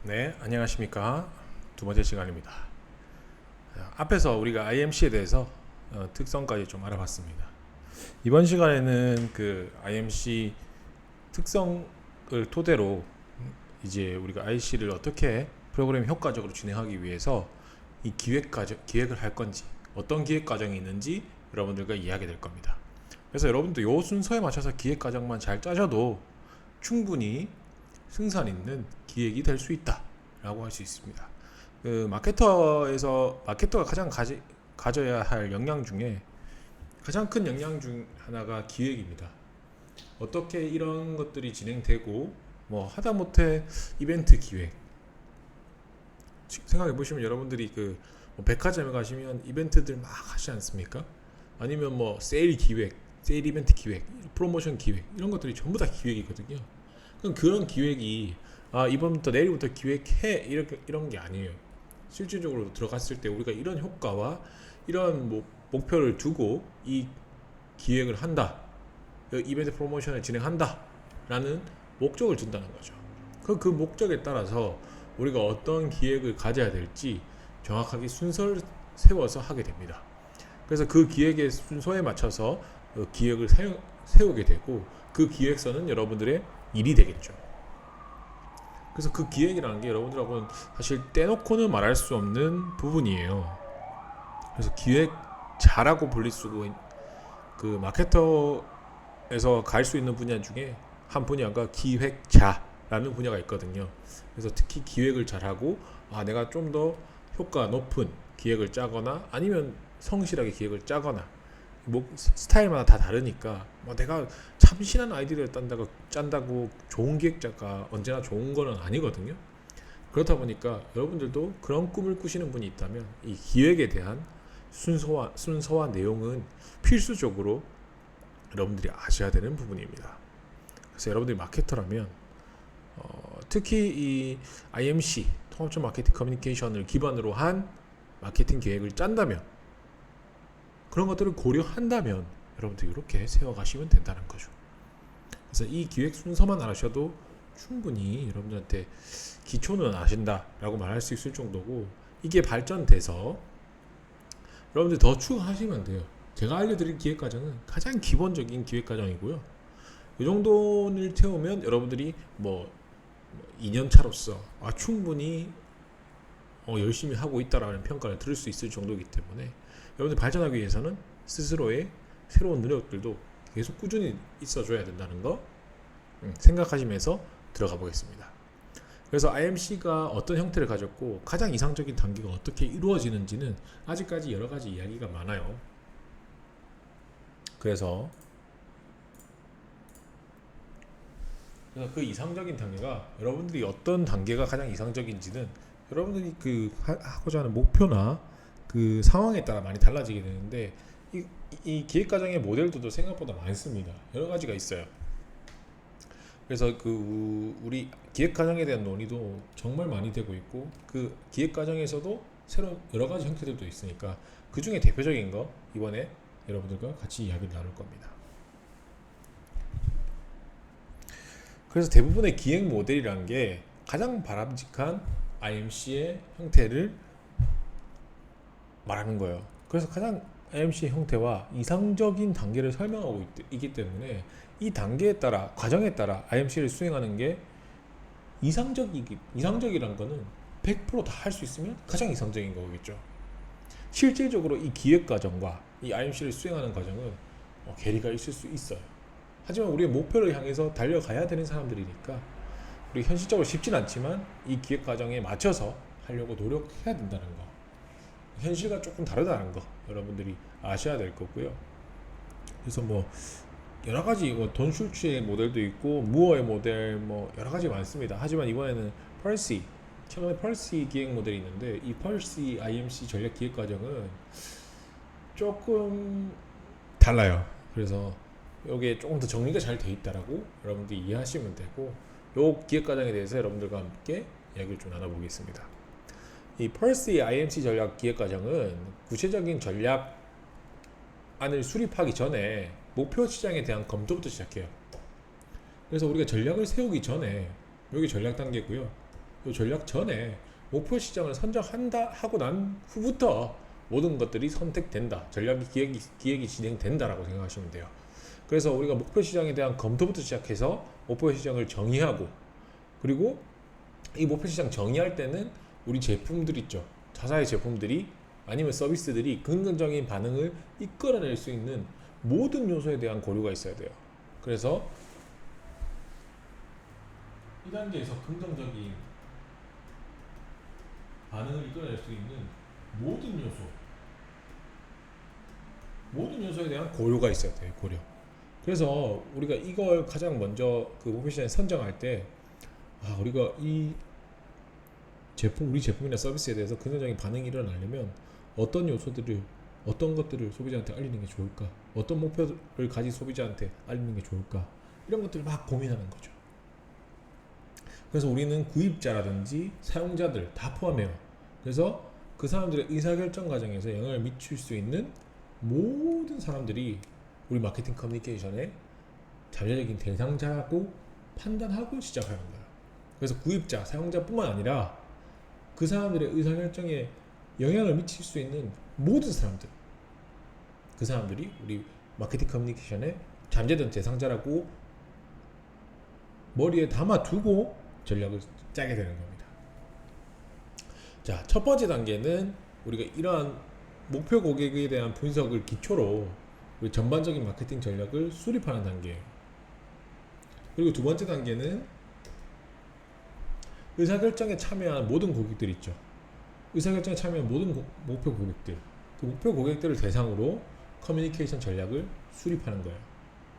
네, 안녕하십니까. 두 번째 시간입니다. 앞에서 우리가 IMC에 대해서 특성까지 좀 알아봤습니다. 이번 시간에는 그 IMC 특성을 토대로 이제 우리가 IC를 어떻게 프로그램 효과적으로 진행하기 위해서 이 기획을 할 건지, 어떤 기획 과정이 있는지 여러분들과 이야기해 될 겁니다. 그래서 여러분도 요 순서에 맞춰서 기획 과정만 잘 짜셔도 충분히 승산 있는 기획이 될 수 있다라고 할 수 있습니다. 그 마케터가 가장 가져야 할 역량 중에 가장 큰 역량 중 하나가 기획입니다. 어떻게 이런 것들이 진행되고 뭐 하다못해 이벤트 기획 생각해 보시면 여러분들이 뭐 백화점에 가시면 이벤트들 막 하지 않습니까? 아니면 뭐 세일 이벤트 기획, 프로모션 기획 이런 것들이 전부 다 기획이거든요. 그럼 그런 기획이 이번부터 내일부터 기획해 이런 게 아니에요. 실질적으로 들어갔을 때 우리가 이런 효과와 이런 목표를 두고 이 기획을 한다, 이벤트 프로모션을 진행한다 라는 목적을 준다는 거죠. 그 목적에 따라서 우리가 어떤 기획을 가져야 될지 정확하게 순서를 세워서 하게 됩니다. 그래서 그 기획의 순서에 맞춰서 기획을 세우게 되고 그 기획서는 여러분들의 일이 되겠죠. 그래서 그 기획이라는 게 여러분들하고는 사실 떼놓고는 말할 수 없는 부분이에요. 그래서 기획 자라고 불릴 수 있는 그 마케터에서 갈 수 있는 분야 중에 한 분야가 기획자라는 분야가 있거든요. 그래서 특히 기획을 잘하고 내가 좀 더 효과 높은 기획을 짜거나 아니면 성실하게 기획을 짜거나 스타일마다 다 다르니까 내가 참신한 아이디어를 짠다고 좋은 기획자가 언제나 좋은 거는 아니거든요. 그렇다 보니까 여러분들도 그런 꿈을 꾸시는 분이 있다면 이 기획에 대한 순서와 내용은 필수적으로 여러분들이 아셔야 되는 부분입니다. 그래서 여러분들이 마케터라면 특히 이 IMC 통합적 마케팅 커뮤니케이션을 기반으로 한 마케팅 계획을 짠다면 그런 것들을 고려한다면 여러분들 이렇게 세워가시면 된다는 거죠. 그래서 이 기획 순서만 아셔도 충분히 여러분들한테 기초는 아신다라고 말할 수 있을 정도고 이게 발전돼서 여러분들 더 추가하시면 돼요. 제가 알려드린 기획 과정은 가장 기본적인 기획 과정이고요. 이 정도를 채우면 여러분들이 2년 차로서 충분히 열심히 하고 있다라는 평가를 들을 수 있을 정도이기 때문에 여러분들 발전하기 위해서는 스스로의 새로운 노력들도 계속 꾸준히 있어줘야 된다는 거 생각하시면서 들어가 보겠습니다. 그래서 IMC가 어떤 형태를 가졌고 가장 이상적인 단계가 어떻게 이루어지는지는 아직까지 여러 가지 이야기가 많아요. 그래서 그 이상적인 단계가 여러분들이 어떤 단계가 가장 이상적인지는 여러분들이 하고자 하는 목표나 그 상황에 따라 많이 달라지게 되는데 이 기획 과정의 모델들도 생각보다 많습니다. 여러 가지가 있어요. 그래서 우리 기획 과정에 대한 논의도 정말 많이 되고 있고 그 기획 과정에서도 새로운 여러 가지 형태들도 있으니까 그 중에 대표적인 거 이번에 여러분들과 같이 이야기를 나눌 겁니다. 그래서 대부분의 기획 모델이라는 게 가장 바람직한 IMC의 형태를 말하는 거예요. 그래서 가장 IMC의 형태와 이상적인 단계를 설명하고 있기 때문에 이 단계에 따라 과정에 따라 IMC를 수행하는 게 이상적이란 거는 100% 다 할 수 있으면 가장 이상적인 거겠죠. 실질적으로 이 기획 과정과 이 IMC를 수행하는 과정은 괴리가 있을 수 있어요. 하지만 우리의 목표를 향해서 달려가야 되는 사람들이니까 우리 현실적으로 쉽진 않지만 이 기획 과정에 맞춰서 하려고 노력해야 된다는 거, 현실과 조금 다르다는 거 여러분들이 아셔야 될 거고요. 그래서 여러 가지 돈 슐츠의 모델도 있고 무어의 모델 여러 가지 많습니다. 하지만 이번에는 처음에 펄시 기획 모델이 있는데 이 펄시 IMC 전략 기획 과정은 조금 달라요. 그래서 여기에 조금 더 정리가 잘 돼 있다라고 여러분들이 이해하시면 되고 요 기획 과정에 대해서 여러분들과 함께 이야기를 좀 나눠보겠습니다. 이 펄시 IMC 전략 기획 과정은 구체적인 전략안을 수립하기 전에 목표 시장에 대한 검토부터 시작해요. 그래서 우리가 전략을 세우기 전에 여기 전략 단계고요. 이 전략 전에 목표 시장을 선정한다 하고 난 후부터 모든 것들이 선택된다. 전략이 기획이 진행된다라고 생각하시면 돼요. 그래서 우리가 목표 시장에 대한 검토부터 시작해서 목표 시장을 정의하고, 그리고 이 목표 시장 정의할 때는 우리 제품들 있죠. 자사의 제품들이 아니면 서비스들이 긍정적인 반응을 이끌어낼 수 있는 모든 요소에 대한 고려가 있어야 돼요. 그래서 이 단계에서 긍정적인 반응을 이끌어낼 수 있는 모든 요소에 대한 고려가 있어야 돼요. 고려. 그래서 우리가 이걸 가장 먼저 그 목표 시장에 선정할 때, 우리가 이 우리 제품이나 서비스에 대해서 긍정적인 반응이 일어나려면 어떤 요소들을, 어떤 것들을 소비자한테 알리는 게 좋을까? 어떤 목표를 가진 소비자한테 알리는 게 좋을까? 이런 것들을 막 고민하는 거죠. 그래서 우리는 구입자라든지 사용자들 다 포함해요. 그래서 그 사람들의 의사결정 과정에서 영향을 미칠 수 있는 모든 사람들이 우리 마케팅 커뮤니케이션의 자율적인 대상자라고 판단하고 시작하는 거예요. 그래서 구입자, 사용자뿐만 아니라 그 사람들의 의사결정에 영향을 미칠 수 있는 모든 사람들, 그 사람들이 우리 마케팅 커뮤니케이션의 잠재된 대상자라고 머리에 담아두고 전략을 짜게 되는 겁니다. 자, 첫 번째 단계는 우리가 이러한 목표 고객에 대한 분석을 기초로 우리 전반적인 마케팅 전략을 수립하는 단계예요. 그리고 두 번째 단계는 의사결정에 참여한 모든 고객들 있죠. 의사결정에 참여한 모든 목표 고객들, 그 목표 고객들을 대상으로 커뮤니케이션 전략을 수립하는 거예요.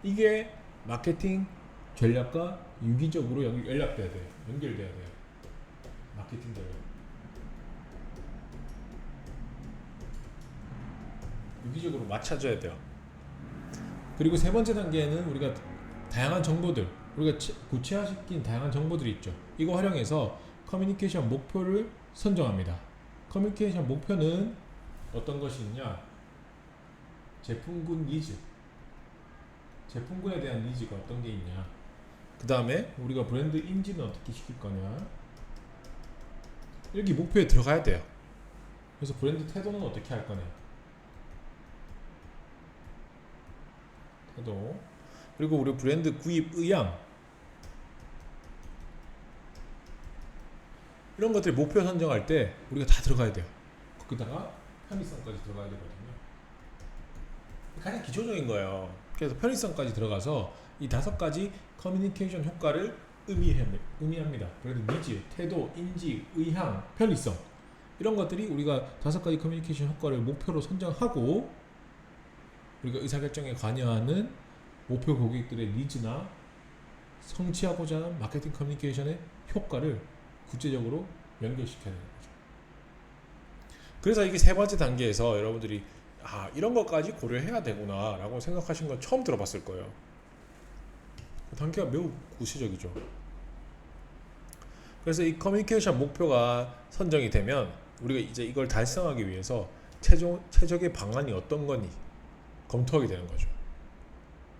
이게 마케팅 전략과 유기적으로 연결돼야 돼요. 마케팅 전략. 유기적으로 맞춰줘야 돼요. 그리고 세 번째 단계에는 우리가 다양한 정보들, 우리가 구체화시킨 다양한 정보들이 있죠. 이거 활용해서 커뮤니케이션 목표를 선정합니다. 커뮤니케이션 목표는 어떤 것이 있냐? 제품군 니즈, 제품군에 대한 니즈가 어떤 게 있냐? 그 다음에 우리가 브랜드 인지는 어떻게 시킬 거냐? 여기 목표에 들어가야 돼요. 그래서 브랜드 태도는 어떻게 할 거냐? 태도. 그리고 우리 브랜드 구입 의향, 이런 것들이 목표 선정할 때 우리가 다 들어가야 돼요. 거기다가 편의성까지 들어가야 되거든요. 가장 기초적인 거예요. 그래서 편의성까지 들어가서 이 5가지 커뮤니케이션 효과를 의미합니다. 브랜드 니즈, 태도, 인지, 의향, 편의성, 이런 것들이 우리가 5가지 커뮤니케이션 효과를 목표로 선정하고 우리가 의사결정에 관여하는 목표 고객들의 니즈나 성취하고자 하는 마케팅 커뮤니케이션의 효과를 구체적으로 연결시켜야 되는 거죠. 그래서 이게 세 번째 단계에서 여러분들이 이런 것까지 고려해야 되구나 라고 생각하신 건 처음 들어봤을 거예요. 그 단계가 매우 구체적이죠. 그래서 이 커뮤니케이션 목표가 선정이 되면 우리가 이제 이걸 달성하기 위해서 최적의 방안이 어떤 거니 검토하게 되는 거죠.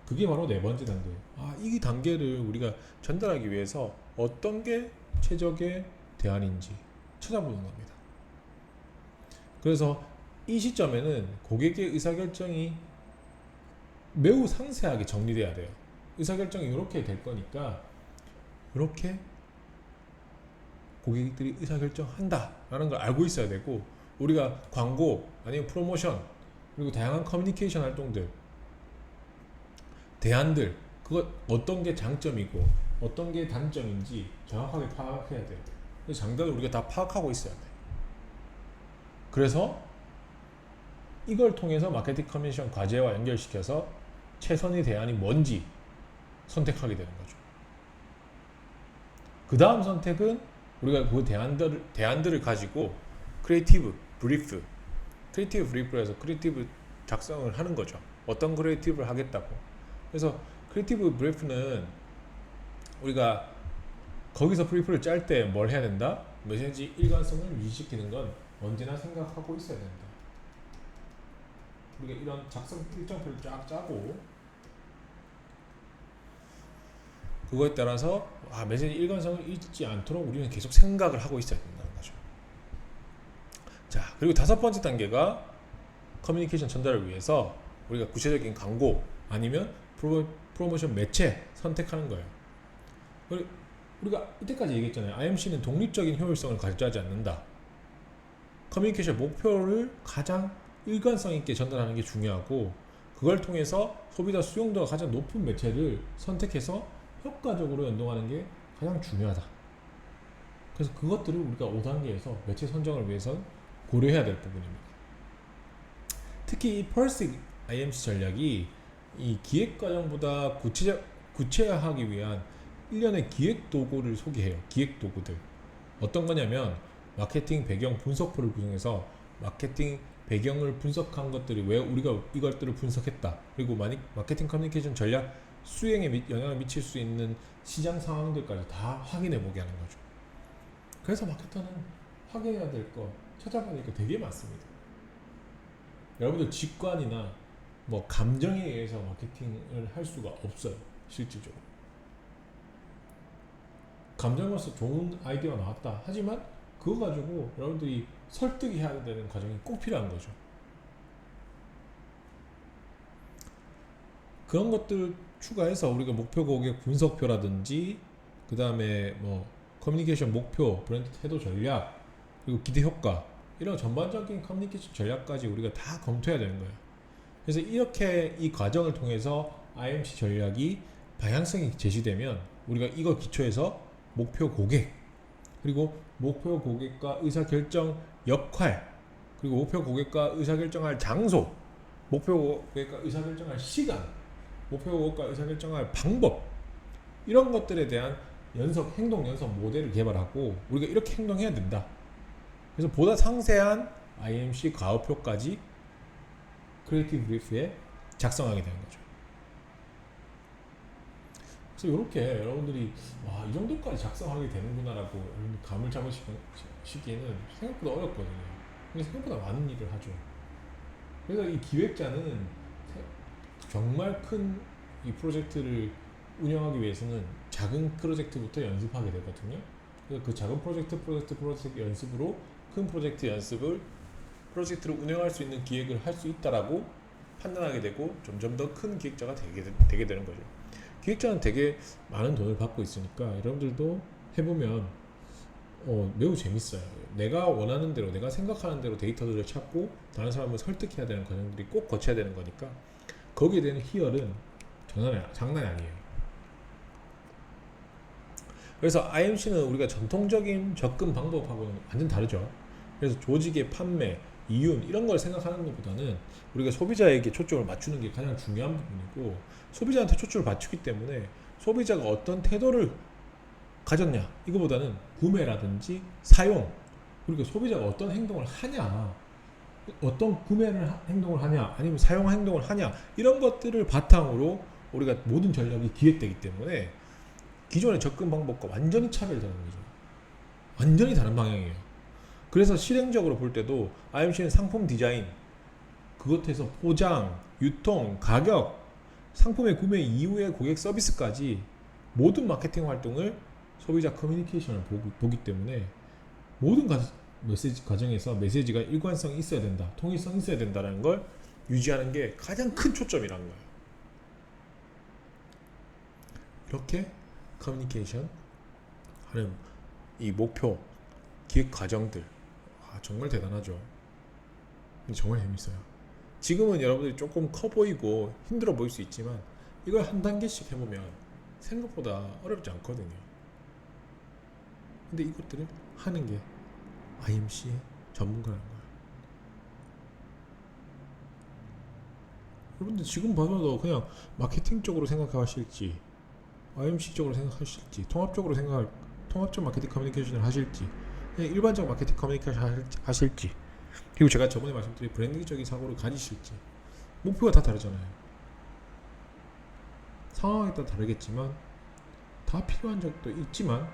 그게 바로 네 번째 단계예요. 이 단계를 우리가 전달하기 위해서 어떤 게 최적의 대안인지 찾아보는 겁니다. 그래서 이 시점에는 고객의 의사결정이 매우 상세하게 정리돼야 돼요. 의사결정이 이렇게 될 거니까 이렇게 고객들이 의사결정한다 라는 걸 알고 있어야 되고, 우리가 광고 아니면 프로모션 그리고 다양한 커뮤니케이션 활동들, 대안들, 그것 어떤 게 장점이고 어떤 게 단점인지 정확하게 파악해야 돼요. 그 장단을 우리가 다 파악하고 있어야 돼요. 그래서 이걸 통해서 마케팅 커뮤니케이션 과제와 연결시켜서 최선의 대안이 뭔지 선택하게 되는 거죠. 그 다음 선택은 우리가 그 대안들을 가지고 크리에이티브 브리프를 해서 크리에이티브 작성을 하는 거죠. 어떤 크리에이티브를 하겠다고. 그래서 크리에이티브 브리프는 우리가 거기서 브리프를 짤 때 뭘 해야 된다? 메시지 일관성을 유지시키는 건 언제나 생각하고 있어야 된다. 우리가 이런 작성 일정표를 쫙 짜고, 그거에 따라서 메시지 일관성을 잃지 않도록 우리는 계속 생각을 하고 있어야 된다는 거죠. 자, 그리고 다섯 번째 단계가 커뮤니케이션 전달을 위해서 우리가 구체적인 광고 아니면 프로모션 매체 선택하는 거예요. 우리가 이때까지 얘기했잖아요. IMC는 독립적인 효율성을 가져하지 않는다. 커뮤니케이션 목표를 가장 일관성 있게 전달하는 게 중요하고, 그걸 통해서 소비자 수용도가 가장 높은 매체를 선택해서 효과적으로 연동하는 게 가장 중요하다. 그래서 그것들을 우리가 5단계에서 매체 선정을 위해서 고려해야 될 부분입니다. 특히 이 펄스 IMC 전략이 이 기획 과정보다 구체화하기 위한 일련의 기획 도구를 소개해요. 기획 도구들. 어떤 거냐면 마케팅 배경 분석표를 구성해서 마케팅 배경을 분석한 것들이 왜 우리가 이것들을 분석했다. 그리고 마케팅 커뮤니케이션 전략 수행에 영향을 미칠 수 있는 시장 상황들까지 다 확인해 보게 하는 거죠. 그래서 마케터는 확인해야 될 거, 찾아봐야 될 거 되게 많습니다. 여러분들 직관이나 뭐 감정에 의해서 마케팅을 할 수가 없어요. 실질적으로. 감정으로서 좋은 아이디어가 나왔다. 하지만 그거 가지고 여러분들이 설득해야 되는 과정이 꼭 필요한 거죠. 그런 것들 추가해서 우리가 목표 고객 분석표라든지 그 다음에 뭐 커뮤니케이션 목표, 브랜드 태도 전략, 그리고 기대 효과, 이런 전반적인 커뮤니케이션 전략까지 우리가 다 검토해야 되는 거예요. 그래서 이렇게 이 과정을 통해서 IMC 전략이 방향성이 제시되면 우리가 이걸 기초해서 목표 고객, 그리고 목표 고객과 의사결정 역할, 그리고 목표 고객과 의사결정할 장소, 목표 고객과 의사결정할 시간, 목표 고객과 의사결정할 방법, 이런 것들에 대한 행동 연속 모델을 개발하고 우리가 이렇게 행동해야 된다. 그래서 보다 상세한 IMC 과업표까지 크리에이티브 브리프에 작성하게 되는 거죠. 그래서 이렇게 여러분들이 이 정도까지 작성하게 되는구나라고 감을 잡으시기에는 생각보다 어렵거든요. 근데 생각보다 많은 일을 하죠. 그래서 이 기획자는 정말 큰 이 프로젝트를 운영하기 위해서는 작은 프로젝트부터 연습하게 되거든요. 그래서 그 작은 프로젝트 연습으로 큰 프로젝트를 운영할 수 있는 기획을 할 수 있다라고 판단하게 되고 점점 더 큰 기획자가 되게 되는 거죠. 기획자는 되게 많은 돈을 받고 있으니까 여러분들도 해보면 매우 재밌어요. 내가 원하는 대로, 내가 생각하는 대로 데이터들을 찾고 다른 사람을 설득해야 되는 과정들이 꼭 거쳐야 되는 거니까 거기에 대한 희열은 장난이 아니에요. 그래서 IMC는 우리가 전통적인 접근 방법하고는 완전 다르죠. 그래서 조직의 판매, 이윤 이런 걸 생각하는 것보다는 우리가 소비자에게 초점을 맞추는 게 가장 중요한 부분이고, 소비자한테 초점을 맞추기 때문에 소비자가 어떤 태도를 가졌냐 이거보다는 구매라든지 사용, 그리고 소비자가 어떤 행동을 하냐, 어떤 행동을 하냐 아니면 사용 행동을 하냐, 이런 것들을 바탕으로 우리가 모든 전략이 기획되기 때문에 기존의 접근 방법과 완전히 차별되는 거죠. 완전히 다른 방향이에요. 그래서 실행적으로 볼 때도 IMC는 상품 디자인, 그것에서 포장, 유통, 가격, 상품의 구매 이후의 고객 서비스까지 모든 마케팅 활동을 소비자 커뮤니케이션을 보기 때문에 모든 메시지 과정에서 메시지가 일관성이 있어야 된다, 통일성이 있어야 된다는 걸 유지하는 게 가장 큰 초점이라는 거예요. 이렇게 커뮤니케이션 하는 이 목표, 기획 과정들 정말 대단하죠. 정말 재밌어요. 지금은 여러분들이 조금 커 보이고 힘들어 보일 수 있지만 이걸 한 단계씩 해보면 생각보다 어렵지 않거든요. 근데 이것들을 하는 게 IMC의 전문가라는 거예요. 여러분들 지금 봐도 그냥 마케팅 쪽으로 생각하실지, IMC 쪽으로 생각하실지, 통합적 마케팅 커뮤니케이션을 하실지, 그냥 일반적 마케팅 커뮤니케이션 하실지, 그리고 제가 저번에 말씀드린 브랜딩적인 사고를 가지실지, 목표가 다 다르잖아요. 상황에 따라 다르겠지만 다 필요한 적도 있지만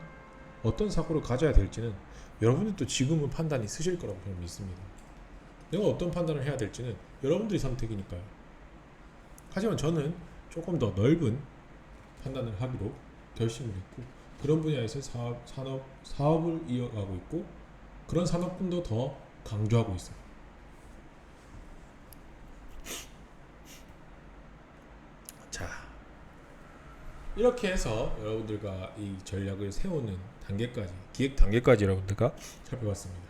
어떤 사고를 가져야 될지는 여러분들도 지금은 판단이 쓰실 거라고 저는 믿습니다. 내가 어떤 판단을 해야 될지는 여러분들의 선택이니까요. 하지만 저는 조금 더 넓은 판단을 하기로 결심을 했고 그런 분야에서 사업을 이어가고 있고 그런 산업군도 더 강조하고 있어요. 자, 이렇게 해서 여러분들과 이 전략을 세우는 단계까지, 기획 단계까지 여러분들과 살펴봤습니다.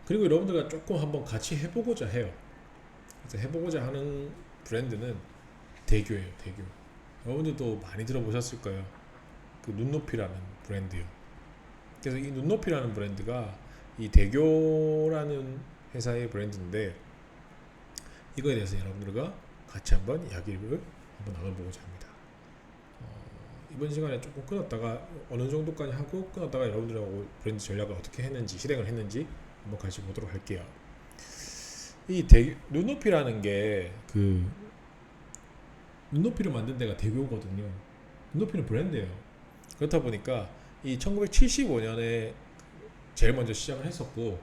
그리고 여러분들과 조금 한번 같이 해보고자 해요. 그래서 해보고자 하는 브랜드는 대교예요. 대교. 여러분들도 많이 들어보셨을 거예요. 그 눈높이라는 브랜드요. 그래서 이 눈높이라는 브랜드가 이 대교라는 회사의 브랜드인데 이거에 대해서 여러분들과 같이 한번 이야기를 한번 나눠보고자 합니다. 이번 시간에 조금 끊었다가 어느 정도까지 하고 끊었다가 여러분들하고 브랜드 전략을 어떻게 했는지 실행을 했는지 한번 같이 보도록 할게요. 이 눈높이라는 게 그 눈높이를 만든 데가 대교거든요. 눈높이는 브랜드예요. 그렇다 보니까 이 1975년에 제일 먼저 시작을 했었고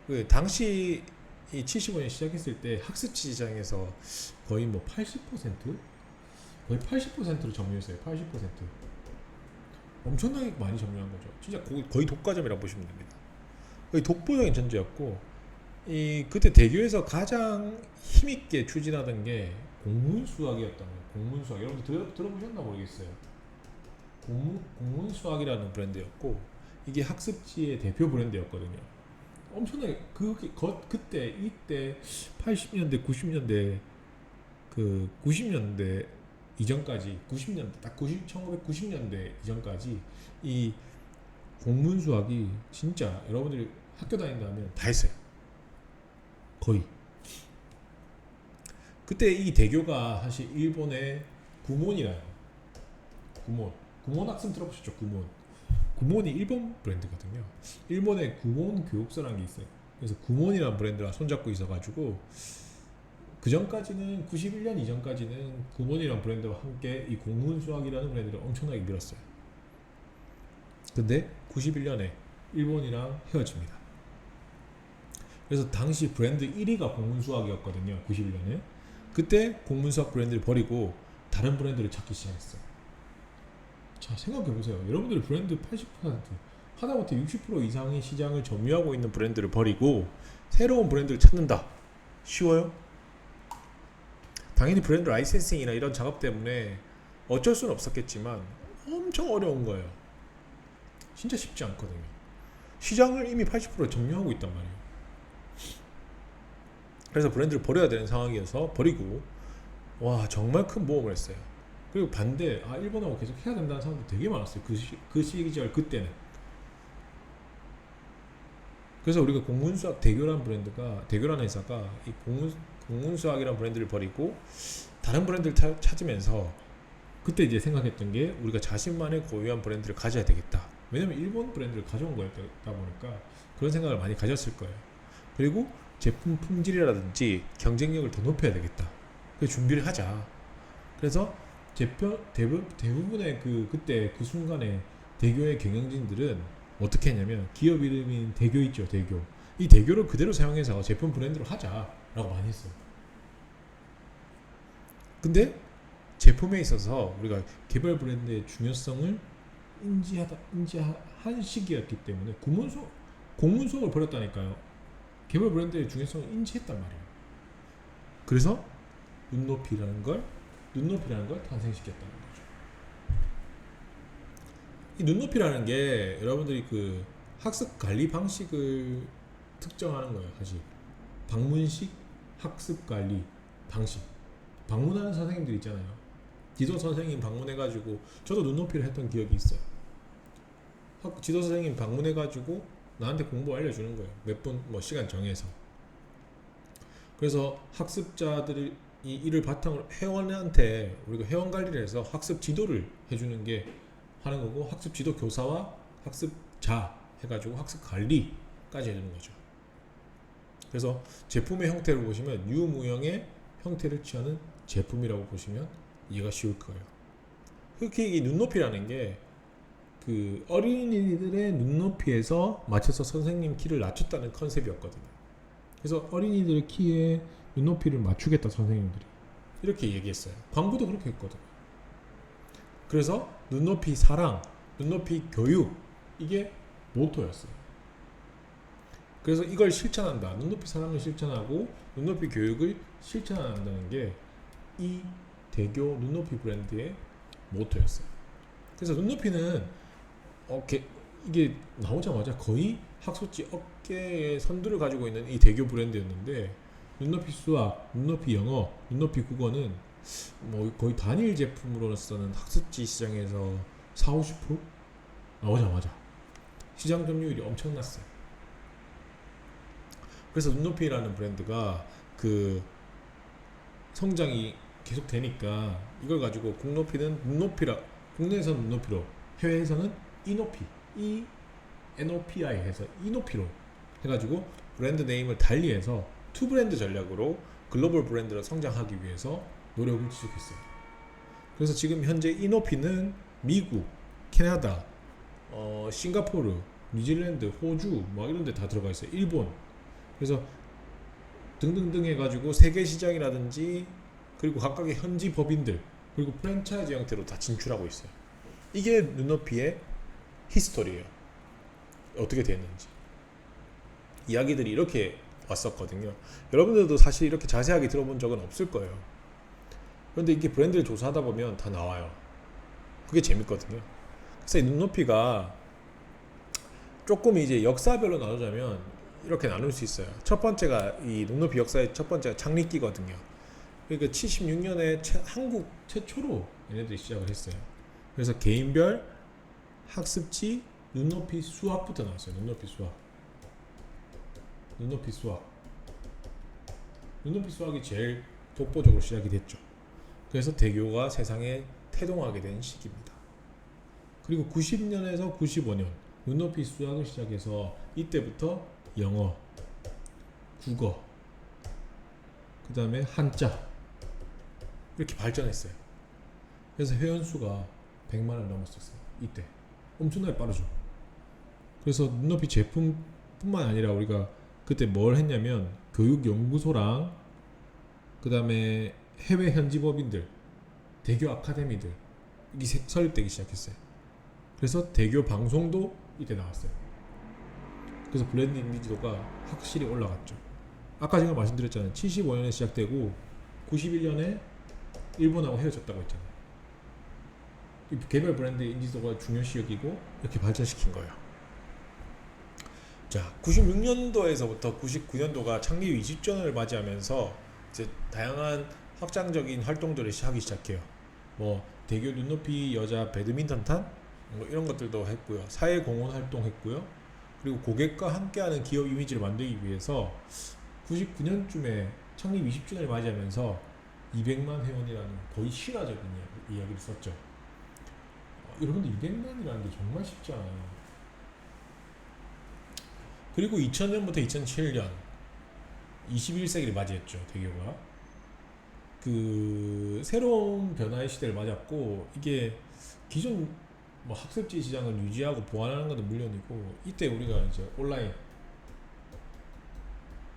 그 당시 이 75년 시작했을 때 학습지 시장에서 거의 뭐 80%? 거의 80%로 점유했어요. 80%. 엄청나게 많이 점유한 거죠. 진짜 거의 독과점이라고 보시면 됩니다. 거의 독보적인 존재였고 이 그때 대교에서 가장 힘있게 추진하던 게 공문수학이었던 거예요. 공문수학. 여러분들 들어보셨나 모르겠어요. 공문수학이라는 브랜드였고 이게 학습지의 대표 브랜드였거든요. 엄청나게 그때 이때 80년대 90년대 그 90년대 이전까지 90년대 딱 1990년대 이전까지 이 공문수학이 진짜 여러분들이 학교 다닌다면 다 했어요. 거의. 그때 이 대교가 사실 일본의 구몬이라요. 구몬 학습 들어보셨죠? 구몬이 일본 브랜드거든요. 일본의 구몬 교육서라는 게 있어요. 그래서 구몬이라는 브랜드랑 손잡고 있어가지고 그 전까지는 91년 이전까지는 구몬이라는 브랜드와 함께 이 공문수학이라는 브랜드를 엄청나게 밀었어요. 근데 91년에 일본이랑 헤어집니다. 그래서 당시 브랜드 1위가 공문수학이었거든요. 91년에. 그때 공문수학 브랜드를 버리고 다른 브랜드를 찾기 시작했어요. 자, 생각해보세요. 여러분들의 브랜드 80% 하다못해 60% 이상의 시장을 점유하고 있는 브랜드를 버리고 새로운 브랜드를 찾는다. 쉬워요? 당연히 브랜드 라이센싱이나 이런 작업 때문에 어쩔 수는 없었겠지만 엄청 어려운 거예요. 진짜 쉽지 않거든요. 시장을 이미 80% 점유하고 있단 말이에요. 그래서 브랜드를 버려야 되는 상황이어서 버리고 와 정말 큰 모험을 했어요. 그리고 반대 일본하고 계속 해야 된다는 사람도 되게 많았어요. 그 시절 그때는. 그래서 우리가 공문수학 대교라는 회사가 이 공문수학이라는 브랜드를 버리고 다른 브랜드를 찾으면서 그때 이제 생각했던 게 우리가 자신만의 고유한 브랜드를 가져야 되겠다. 왜냐면 일본 브랜드를 가져온 거였다 보니까 그런 생각을 많이 가졌을 거예요. 그리고 제품 품질이라든지 경쟁력을 더 높여야 되겠다. 그래서 준비를 하자. 그래서 대부분의 그때 그 순간에 대교의 경영진들은 어떻게 했냐면 기업 이름인 대교 있죠. 대교. 이 대교를 그대로 사용해서 제품 브랜드로 하자라고 많이 했어요. 근데 제품에 있어서 우리가 개별 브랜드의 중요성을 인지한 시기였기 때문에 공문수학을 버렸다니까요. 개별 브랜드의 중요성을 인지했단 말이에요. 그래서 눈높이라는 걸 탄생시켰다는 거죠. 이 눈높이라는 게 여러분들이 그 학습 관리 방식을 특정하는 거예요. 사실 방문식 학습 관리 방식. 방문하는 선생님들 있잖아요. 지도 선생님 방문해가지고 저도 눈높이를 했던 기억이 있어요. 지도 선생님 방문해가지고 나한테 공부 알려주는 거예요. 몇 분 시간 정해서. 그래서 학습자들이 이를 바탕으로 회원한테 우리가 회원 관리를 해서 학습 지도를 해주는 게 하는 거고 학습 지도 교사와 학습자 해가지고 학습 관리까지 해주는 거죠. 그래서 제품의 형태를 보시면 유무형의 형태를 취하는 제품이라고 보시면 이해가 쉬울 거예요. 특히 이 눈높이라는 게 그 어린이들의 눈높이에서 맞춰서 선생님 키를 낮췄다는 컨셉이었거든요. 그래서 어린이들의 키에 눈높이를 맞추겠다 선생님들이 이렇게 얘기했어요. 광고도 그렇게 했거든요. 그래서 눈높이 사랑, 눈높이 교육, 이게 모토였어요. 그래서 이걸 실천한다. 눈높이 사랑을 실천하고 눈높이 교육을 실천한다는 게 이 대교 눈높이 브랜드의 모토였어요. 그래서 눈높이는 이게 나오자마자 거의 학습지 어깨에 선두를 가지고 있는 이 대교 브랜드였는데, 눈높이 수학, 눈높이 영어, 눈높이 국어는 뭐 거의 단일 제품으로서는 학습지 시장에서 40-50% 나오자마자 시장 점유율이 엄청났어요. 그래서 눈높이라는 브랜드가 그 성장이 계속 되니까 이걸 가지고 국높이는 눈높이라, 국내에서는 눈높이로, 해외에서는 이높이, NOPI 해서 이높이로 해가지고 브랜드 네임을 달리해서 투 브랜드 전략으로 글로벌 브랜드로 성장하기 위해서 노력을 지속했어요. 그래서 지금 현재 이높이는 미국, 캐나다, 싱가포르, 뉴질랜드, 호주 뭐 이런 데 다 들어가 있어요. 일본. 그래서 등등등 해가지고 세계 시장이라든지 그리고 각각의 현지 법인들 그리고 프랜차이즈 형태로 다 진출하고 있어요. 이게 눈높이의 히스토리예요. 어떻게 됐는지 이야기들이 이렇게 왔었거든요. 여러분들도 사실 이렇게 자세하게 들어본 적은 없을 거예요. 그런데 이게 브랜드를 조사하다 보면 다 나와요. 그게 재밌거든요. 그래서 이 눈높이가 조금 이제 역사별로 나누자면 이렇게 나눌 수 있어요. 첫 번째가 이 눈높이 역사의 첫 번째가 창립기거든요. 그러니까 76년에 한국 최초로 얘네들이 시작을 했어요. 그래서 개인별 학습지 눈높이 수학부터 나왔어요. 눈높이 수학. 눈높이 수학이 제일 독보적으로 시작이 됐죠. 그래서 대교가 세상에 태동하게 된 시기입니다. 그리고 90년에서 95년 눈높이 수학을 시작해서 이때부터 영어, 국어, 그 다음에 한자 이렇게 발전했어요. 그래서 회원수가 100만을 넘었었어요. 이때 엄청나게 빠르죠. 그래서 눈높이 제품뿐만 아니라 우리가 그때 뭘 했냐면 교육연구소랑 그 다음에 해외 현지법인들, 대교 아카데미들 이게 설립되기 시작했어요. 그래서 대교 방송도 이때 나왔어요. 그래서 브랜드 이미지도가 확실히 올라갔죠. 아까 제가 말씀드렸잖아요. 75년에 시작되고 91년에 일본하고 헤어졌다고 했잖아요. 이 개별 브랜드 인지도가 중요시 여기고 이렇게 발전시킨 거예요. 자, 96년도에서부터 99년도가 창립 20주년을 맞이하면서 이제 다양한 확장적인 활동들을 하기 시작해요. 뭐 대교 눈높이 여자 배드민턴탄 뭐 이런 것들도 했고요. 사회공헌 활동했고요. 그리고 고객과 함께하는 기업 이미지를 만들기 위해서 99년쯤에 창립 20주년을 맞이하면서 200만 회원이라는 거의 신화적인 이야기를 썼죠. 여러분들 200만이라는 게 정말 쉽지 않아요. 그리고 2000년부터 2007년 21세기를 맞이했죠. 대교가 그 새로운 변화의 시대를 맞았고, 이게 기존 뭐 학습지 시장을 유지하고 보완하는 것도 물론이고, 이때 우리가 이제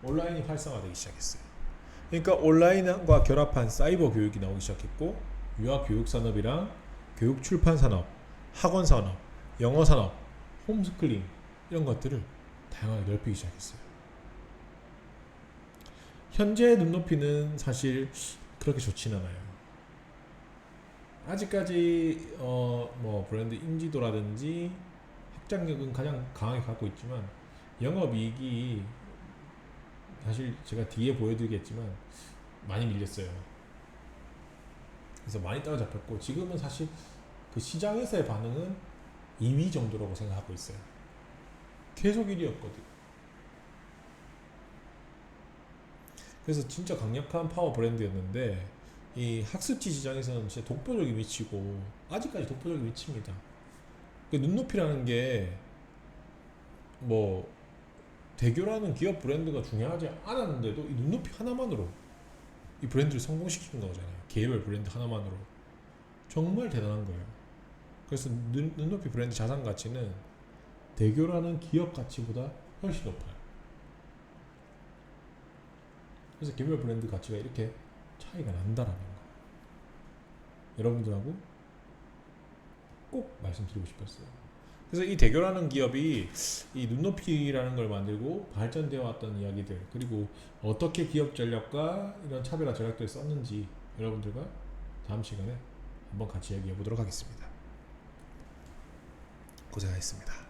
온라인이 활성화되기 시작했어요. 그러니까 온라인과 결합한 사이버 교육이 나오기 시작했고, 유아 교육 산업이랑 교육 출판 산업, 학원 산업, 영어 산업, 홈스쿨링 이런 것들을 다양하게 넓히기 시작했어요. 현재 눈높이는 사실 그렇게 좋지는 않아요. 아직까지 뭐 브랜드 인지도라든지 확장력은 가장 강하게 갖고 있지만 영업이익이 사실 제가 뒤에 보여드리겠지만 많이 밀렸어요. 그래서 많이 따라잡혔고, 지금은 사실 그 시장에서의 반응은 2위 정도라고 생각하고 있어요. 계속 1위였거든. 그래서 진짜 강력한 파워 브랜드였는데, 이 학습지 시장에서는 진짜 독보적인 위치고 아직까지 독보적인 위치입니다. 그 눈높이라는 게 뭐 대교라는 기업 브랜드가 중요하지 않았는데도 이 눈높이 하나만으로 이 브랜드를 성공시킨 거잖아요. 개별 브랜드 하나만으로. 정말 대단한 거예요. 그래서 눈높이 브랜드 자산 가치는 대교라는 기업 가치보다 훨씬 높아요. 그래서 개별 브랜드 가치가 이렇게 차이가 난다라는 거. 여러분들하고 꼭 말씀드리고 싶었어요. 그래서 이 대결하는 기업이 이 눈높이라는 걸 만들고 발전되어 왔던 이야기들, 그리고 어떻게 기업 전략과 이런 차별화 전략들을 썼는지 여러분들과 다음 시간에 한번 같이 얘기해 보도록 하겠습니다. 고생하셨습니다.